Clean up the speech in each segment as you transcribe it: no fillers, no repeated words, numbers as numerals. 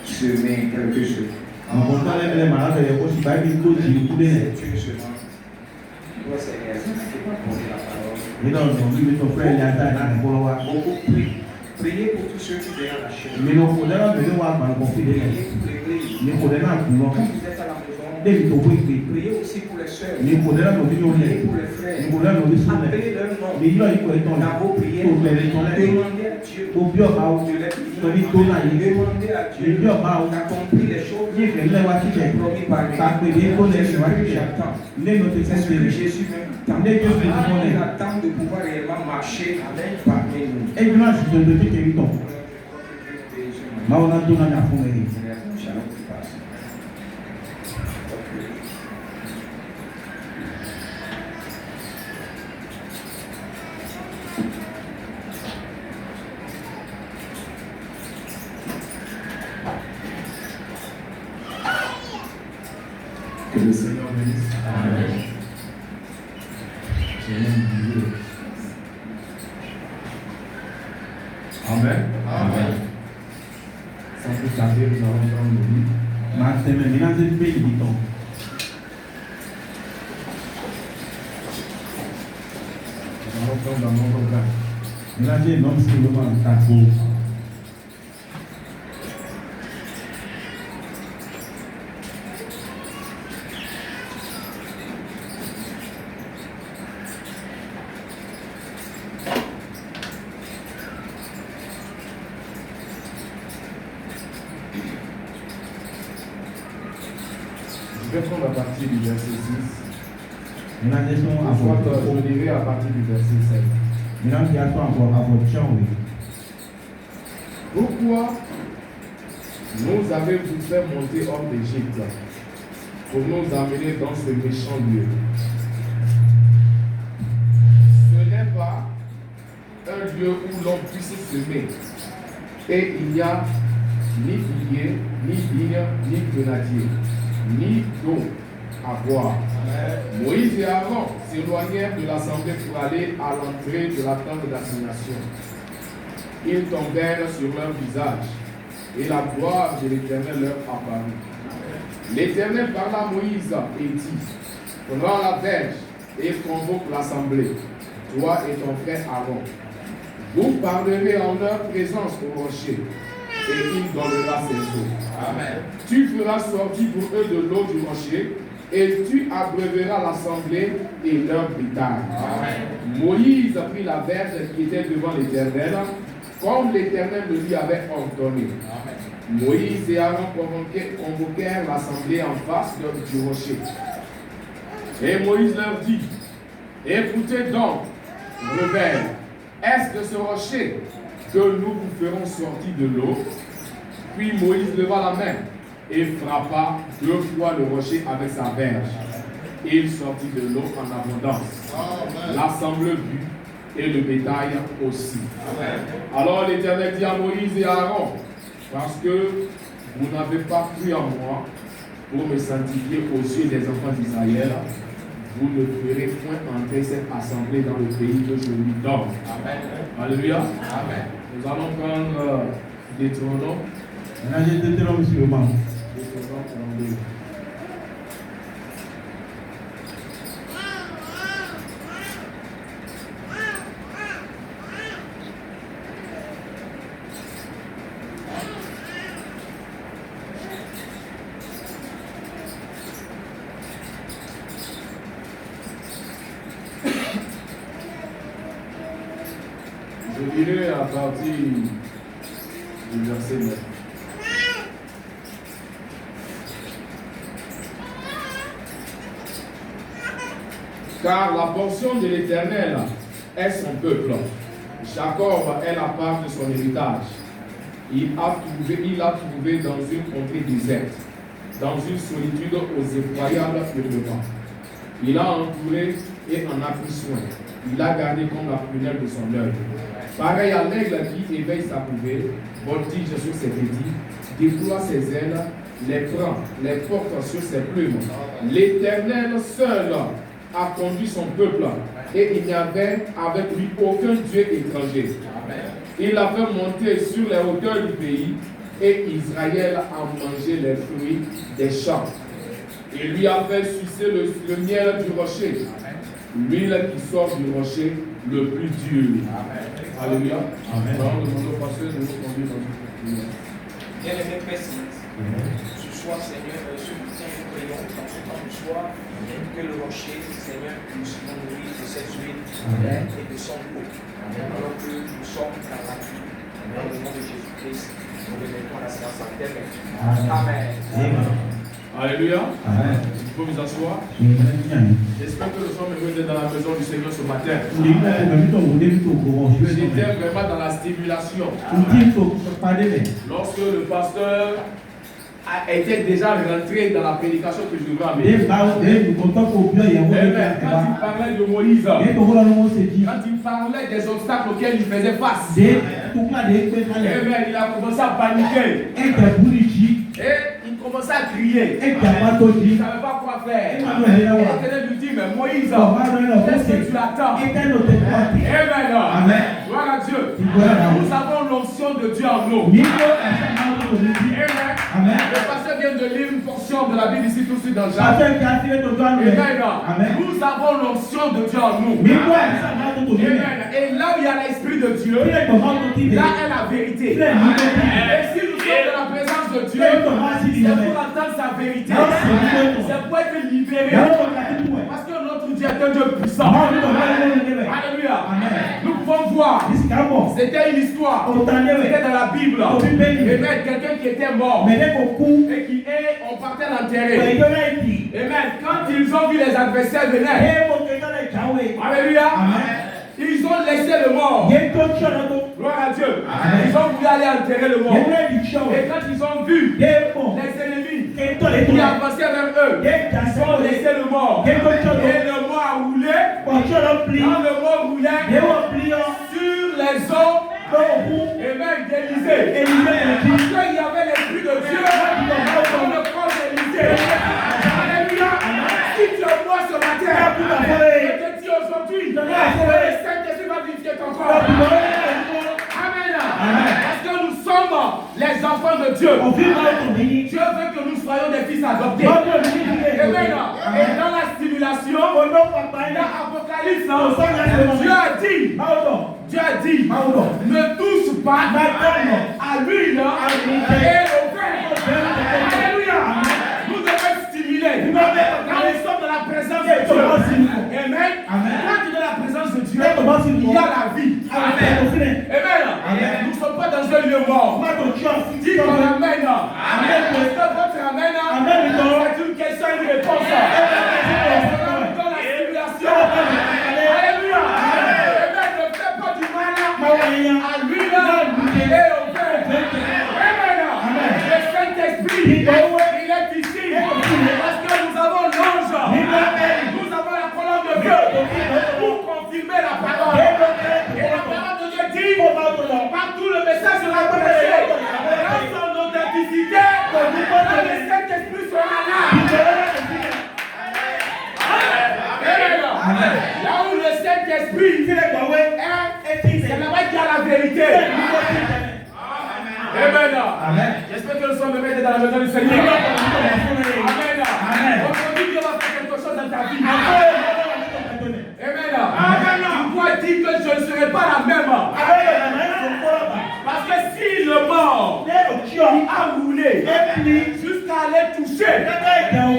semer quelque chose. C'est une semence. Toi, Seigneur, tu peux pas porter la parole. Beaucoup priez pour tous ceux qui derrière la chaîne. Priez pour l'église. Quand vous êtes à la maison, priez aussi pour les soeurs. Priez pour les frères. Appelez leur nom. Dans vos prières, demandez à Dieu de les bénir. Demandez à Dieu d'accomplir les choses promis par lui. C'est ce que j'attends. C'est ce que Jésus même attend. Il attend de pouvoir réellement marcher parmi nous. Que le Seigneur bénisse. Amen. Amen. Amen. Sans plus tarder, nous allons prendre le livre. Nous allons prendre dans notre grâce. Je vais prendre à partir du verset 6. Je lirai à partir du verset 7. Pourquoi nous avez-vous fait monter hors d'Égypte pour nous amener dans ce méchant lieu? Ce n'est pas un lieu où l'on puisse semer, et il n'y a ni figuier, ni vigne, ni grenadier, ni d'eau à boire. Moïse et Aaron s'éloignèrent de l'assemblée pour aller à l'entrée de la tente d'assignation. Ils tombèrent sur leur visage, et la gloire de l'Éternel leur apparut. L'Éternel parla à Moïse et dit: prends la verge et convoque l'assemblée, toi et ton frère Aaron. Vous parlerez en leur présence au rocher, et il donnera ses eaux. Amen. Tu feras sortir pour eux de l'eau du rocher, et tu abreuveras l'assemblée et leur bétail. Moïse prit la verge qui était devant l'Éternel, comme l'Éternel le lui avait ordonné. Moïse et Aaron convoquèrent l'assemblée en face du rocher. Et Moïse leur dit: écoutez donc, rebelles, est-ce de ce rocher que nous vous ferons sortir de l'eau? Puis Moïse leva la main et frappa 2 fois le rocher avec sa verge. Il sortit de l'eau en abondance. L'assemblée but et le bétail aussi. Amen. Alors l'Éternel dit à Moïse et à Aaron: parce que vous n'avez pas cru en moi pour me sanctifier aux yeux des enfants d'Israël, vous ne ferez point entrer cette assemblée dans le pays que je lui donne. Amen. Alléluia. Amen. Nous allons prendre Deutéronome. Deutéronome 32. Je dirai à partir du verset 9. Car la portion de l'Éternel est son peuple. Jacob est la part de son héritage. Il a trouvé dans une contrée déserte, dans une solitude aux effroyables hurlements. Il a entouré et en a pris soin. Il a gardé comme la prunelle de son œil. Pareil à l'aigle qui éveille sa couvée, voltige sur ses petits, déploie ses ailes, les prend, les porte sur ses plumes. L'Éternel seul a conduit son peuple, et il n'y avait avec lui aucun Dieu étranger. Il l'a fait monter sur les hauteurs du pays, Et Israël a mangé les fruits des champs. Il lui a fait sucer le miel du rocher, l'huile qui sort du rocher le plus dur. Alléluia. Amen. Alors, demandons au pasteur de nous conduire dans cette prière. Bien-aimé Père Céleste, ce soir, Seigneur, ce matin, nous prions dans ce temps du soir, que le rocher, Seigneur, puisse nous nourrir de cette huile et de son eau. Alors que nous sommes dans la vie, dans le nom de Jésus-Christ, nous remettons la séance en terre. Amen. Alléluia. Amen. Il faut vous asseoir. Amen. J'espère que nous sommes heureux d'être dans la maison du Seigneur ce matin. J'étais J'étais vraiment dans la stimulation. Lorsque le pasteur était déjà rentré dans la prédication que je devais amener. Quand il parlait de Moïse, quand il parlait des obstacles auxquels il faisait face, il a commencé à paniquer. Et il commençait à crier. Il ne savait pas quoi faire. L'Éternel lui dit, mais Moïse, qu'est-ce que tu attends? Amen. Gloire à Dieu. Nous avons l'onction de Dieu en nous. Amen. Le pasteur vient de lire une portion de la Bible ici tout de suite dans Jacques. Amen. Nous avons l'onction de Dieu en nous. Amen. Et là où il y a l'Esprit de Dieu, là est la vérité. Et si nous sommes dans la présence de Dieu, c'est pour entendre sa vérité. C'est pour être libéré. Parce que notre Dieu est un Dieu puissant. Alléluia. Nous pouvons voir. C'était une histoire. C'était dans la Bible. Amen. Quelqu'un qui était mort. Et qui est, on partait l'enterrer. Amen. Quand ils ont vu les adversaires venir. Alléluia. Ils ont laissé le mort. Gloire à Dieu. Ils ont voulu aller enterrer le mort. Et quand ils ont vu les ennemis qui avançaient vers eux, ils ont laissé le mort. Et le mort a roulé. Quand le mort roulait sur les eaux, et même d'Élysée. Parce qu'il y avait l'Esprit de Dieu dans le corps d'Élysée. Alléluia. Si tu es mort ce matin, je te dis aujourd'hui, le Saint-Esprit va vérifier ton corps. Amen. Parce que nous sommes les enfants de Dieu. Dieu veut que nous soyons des fils adoptés. Amen. Et dans la stimulation, dans Apocalypse, Dieu a dit, ne touche pas à l'huile et au vin. Alléluia. Nous devons être stimulés. Quand nous sommes dans la présence de Dieu. Amen. Quand tu es dans la présence de Dieu, il y a la vie. Amen. Nous ne sommes pas dans un lieu mort. Dis ton amen. Est-ce que votre amen c'est une question et une réponse? Dans la stimulation. Alléluia. Ne fais pas du mal à l'huile et au vin. Amen. Le Saint-Esprit, il est ici. Parce que nous avons l'ange. Nous avons la colonne de Dieu pour confirmer la parole. Et la parole de Dieu dit, partout le message sera prêché. Dans son authenticité, le Saint-Esprit sera là. Là où le Saint-Esprit est, c'est là-bas qu'il y a la vérité. Amen. J'espère que nous sommes mettés dans la maison du Seigneur. Amen. Aujourd'hui, Dieu va faire quelque chose dans ta vie. Amen. Tu dois dire que je ne serai pas la même. Parce que si le mort a roulé jusqu'à aller toucher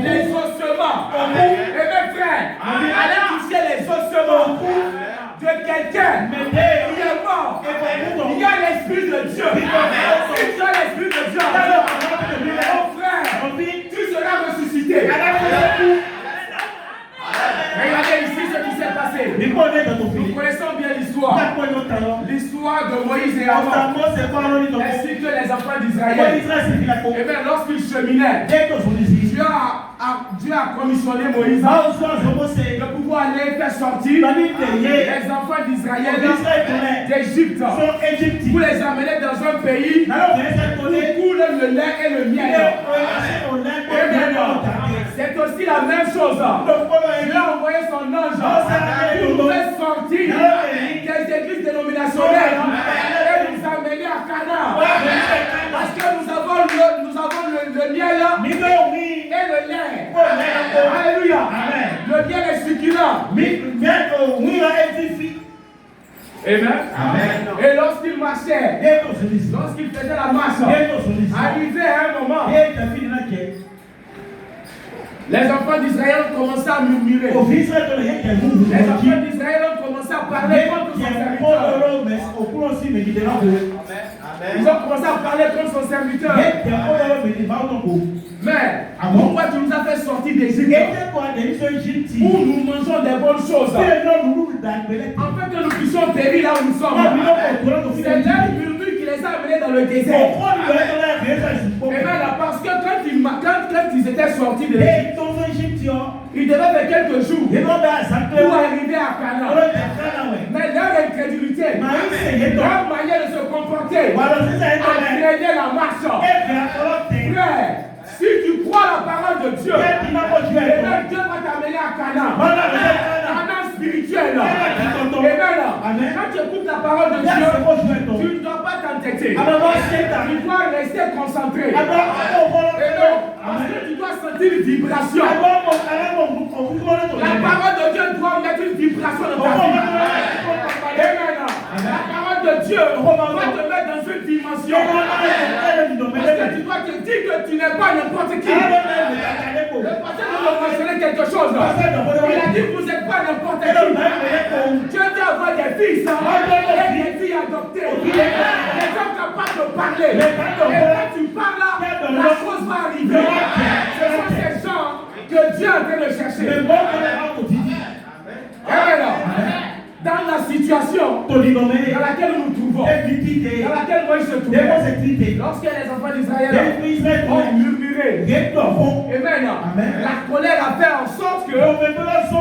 les ossements, et mes frères, aller toucher les ossements de quelqu'un qui est mort, il y a l'Esprit de Dieu. Si tu as l'Esprit de Dieu, mon frère, tu seras ressuscité. Regardez ici ce qui s'est passé. Nous connaissons bien l'histoire. L'histoire de Moïse et Aaron, ainsi que les enfants d'Israël. Et bien lorsqu'ils cheminaient, Dieu a commissionné Moïse de pouvoir aller faire sortir les enfants d'Israël d'Égypte pour les amener dans un pays où coule le lait et le miel. C'est aussi la même chose. Dieu a envoyé son ange pour nous faire sortir des églises dénominationnelles et nous amener à Canaan. Parce que nous avons le miel et le lait. Alléluia. Le miel est succulent. Amen. Et lorsqu'il marchait, lorsqu'il faisait la marche, arrivé à un moment, les enfants d'Israël ont commencé à murmurer. Les enfants d'Israël ont commencé à parler contre son serviteur. Ils ont commencé à parler contre son serviteur. Mais pourquoi tu nous as fait sortir d'Égypte où nous mangeons des bonnes choses afin que nous puissions périr là où nous sommes? C'est leur murmure qui les a amenés dans le désert. Et bien parce que quand ils étaient sortis de l'Égypte, ils devaient faire quelques jours pour arriver à Canaan. Mais leur incrédulité, leur manière de se comporter, a freiné la marche. Frère, si tu crois la parole de Dieu, Dieu va t'amener à Canaan. Canaan spirituel. Amen. Quand tu écoutes la parole de Dieu, tu ne dois pas t'entêter. Tu dois rester concentré. Parce que tu dois sentir une vibration. La parole de Dieu doit mettre une vibration dans ta vie. La parole de Dieu va te mettre dans une dimension. Parce que tu dois te dire que tu n'es pas n'importe qui. Le pasteur nous a mentionné quelque chose. Il a dit que vous n'êtes pas n'importe qui. Dieu doit avoir des fils et des filles adoptées. Des gens capables de parler. Et quand tu parles là, la chose va arriver. Ce sont ces gens que Dieu est en train de chercher. Dans la situation dans laquelle nous nous trouvons, dans laquelle Moïse se trouvait, lorsque les enfants d'Israël ont murmuré, Amen, la colère a fait en sorte que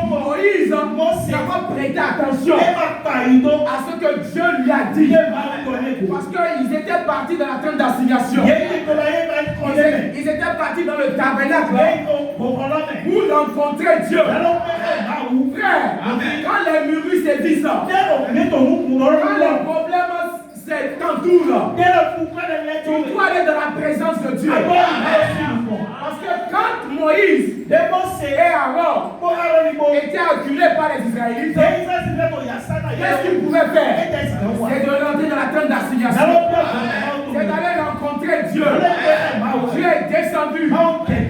Moïse n'a pas prêté attention à ce que Dieu lui a dit. Parce qu'ils étaient partis dans la tente d'assignation. Ils étaient partis dans le tabernacle pour rencontrer Dieu. Frère, quand les murmures sévissent, quand les problèmes t'entourent, tu dois aller dans la présence de Dieu. Parce que quand Moïse et Aaron étaient acculés par les Israélites, qu'est-ce qu'ils pouvaient faire? C'est de rentrer dans la tente d'assignation. C'est d'aller rencontrer Dieu. Dieu est descendu.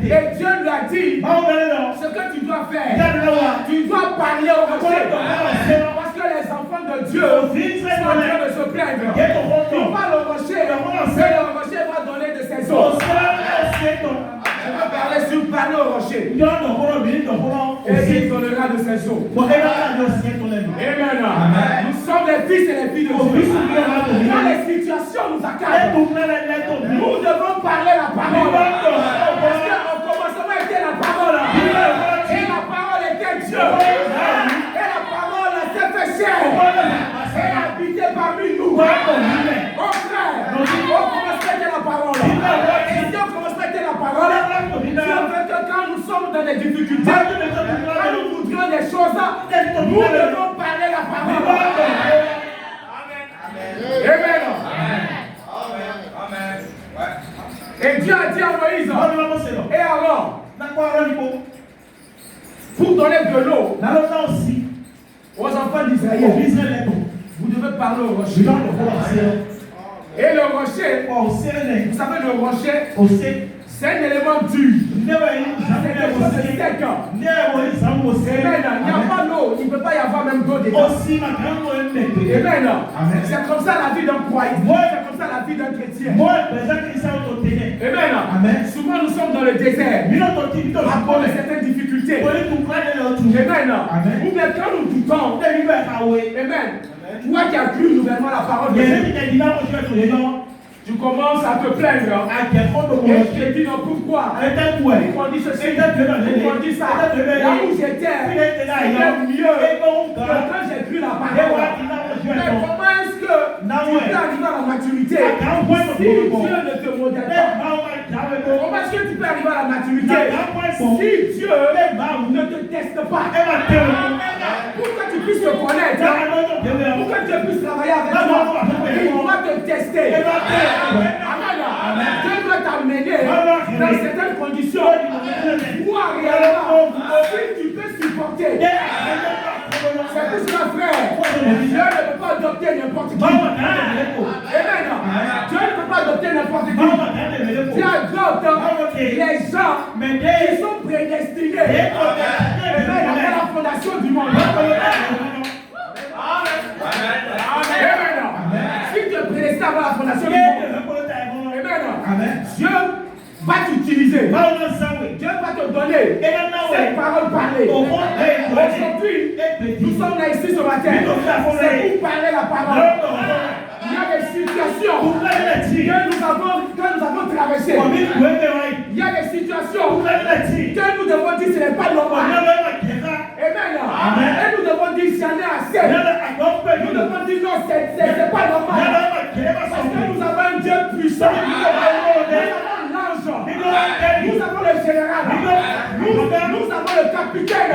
Et Dieu lui a dit ce que tu dois faire. Tu dois parler au rocher. Parce que les enfants de Dieu sont en train de se plaindre. Tu parles au rocher. Et le rocher va donner de ses eaux. Je vais parler sur parler au rocher. Et il donnera de ses eaux. Amen. Nous sommes les fils et les filles de Dieu. Quand les situations nous accablent, nous devons parler la parole. Parce qu'au commencement était la parole. Et la parole était Dieu. Et la parole s'est fait chair. Et a habité parmi nous. Oh frère, on commence à dire la parole. Et si on commence à dire la parole, Dieu veut que quand nous sommes dans des difficultés, quand nous voudrions des choses, nous devons parler la parole. Amen. Et Dieu a dit à Moïse et Aaron, pour donner de l'eau aux enfants d'Israël, vous devez parler au rocher. Et le rocher, vous savez, le rocher, c'est un élément dur. C'est quelque chose de sec. Il n'y a pas d'eau, il ne peut pas y avoir même d'eau dedans. Amen. C'est comme ça la vie d'un croyant. C'est comme ça la vie d'un chrétien. Amen. Souvent nous sommes dans le désert. À cause de certaines difficultés. Amen. Ou bien quand nous doutons. Amen. Toi qui as cru nouvellement la parole de Dieu, tu commences à te plaindre. Et je te dis non, pourquoi? On dit ceci, on dit ça. Là où j'étais, c'était mieux que quand j'ai cru la parole. Mais comment est-ce que tu peux arriver à la maturité si Dieu ne te modèle pas? Comment est-ce que tu peux arriver à la maturité si Dieu ne te teste pas? Pour que tu puisses te connaître, pour que tu puisses travailler avec toi, il doit te tester. Amen. Dieu amené dans certaines conditions. Moi, réellement, si tu peux supporter. C'est pour cela, frère. Dieu ne peut pas adopter n'importe qui. Amen. Dieu ne peut pas adopter n'importe qui. Dieu adopte les gens qui sont prédestinés. Amen. Avant la fondation du monde. Amen. Si tu es prédestiné avant la fondation du monde, Amen. Dieu va t'utiliser. Dieu va te donner cette parole parlée. Aujourd'hui, nous sommes là ici ce matin. C'est pour parler la parole. Il y a des situations que nous avons traversées. Il y a des situations que nous devons dire ce n'est pas normal. Amen. Et nous devons dire j'en ai assez. Nous devons dire non, c'est pas normal. Parce que nous avons un Dieu puissant. Nous avons le général, nous avons le capitaine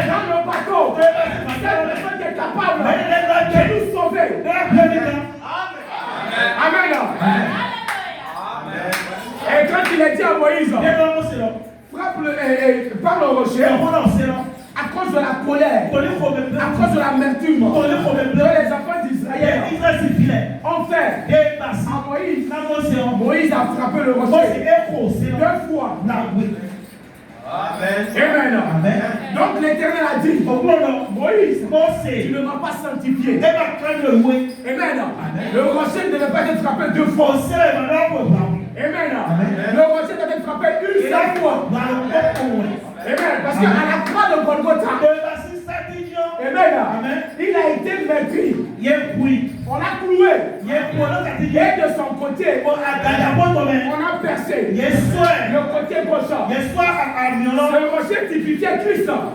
dans le bateau. Cette personne qui est capable de nous sauver. Amen. Et quand il a dit à Moïse, parle au rocher, à cause de la colère, à cause de l'amertume que les enfants d'Israël ont fait à Moïse, Moïse a frappé le rocher 2 fois. Amen. Donc l'Éternel a dit, Moïse, tu ne m'as pas sanctifié. Amen. Le rocher ne devait pas être frappé 2 fois. Amen. Le rocher devait être frappé une seule fois. Amen. Parce qu'à la croix de Golgotha, Amen. Il a été maigri. On l'a cloué. Et de son côté, on a percé le côté gauche. Le rocher typifiait Christ. Amen.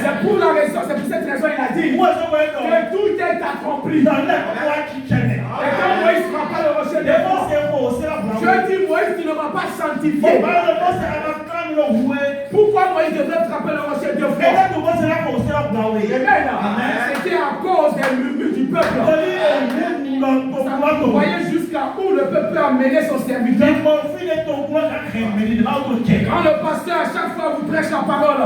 C'est pour la raison, c'est pour cette raison qu'il a dit que tout est accompli. Et quand Moïse frappa le rocher de je dis Moïse, tu ne m'as pas sanctifié. Pourquoi Moïse devait frapper le rocher 2 fois? Amen. C'était à cause des murmures du peuple. Vous voyez jusqu'à où le peuple a mené son serviteur. Quand le pasteur à chaque fois vous prêche la parole,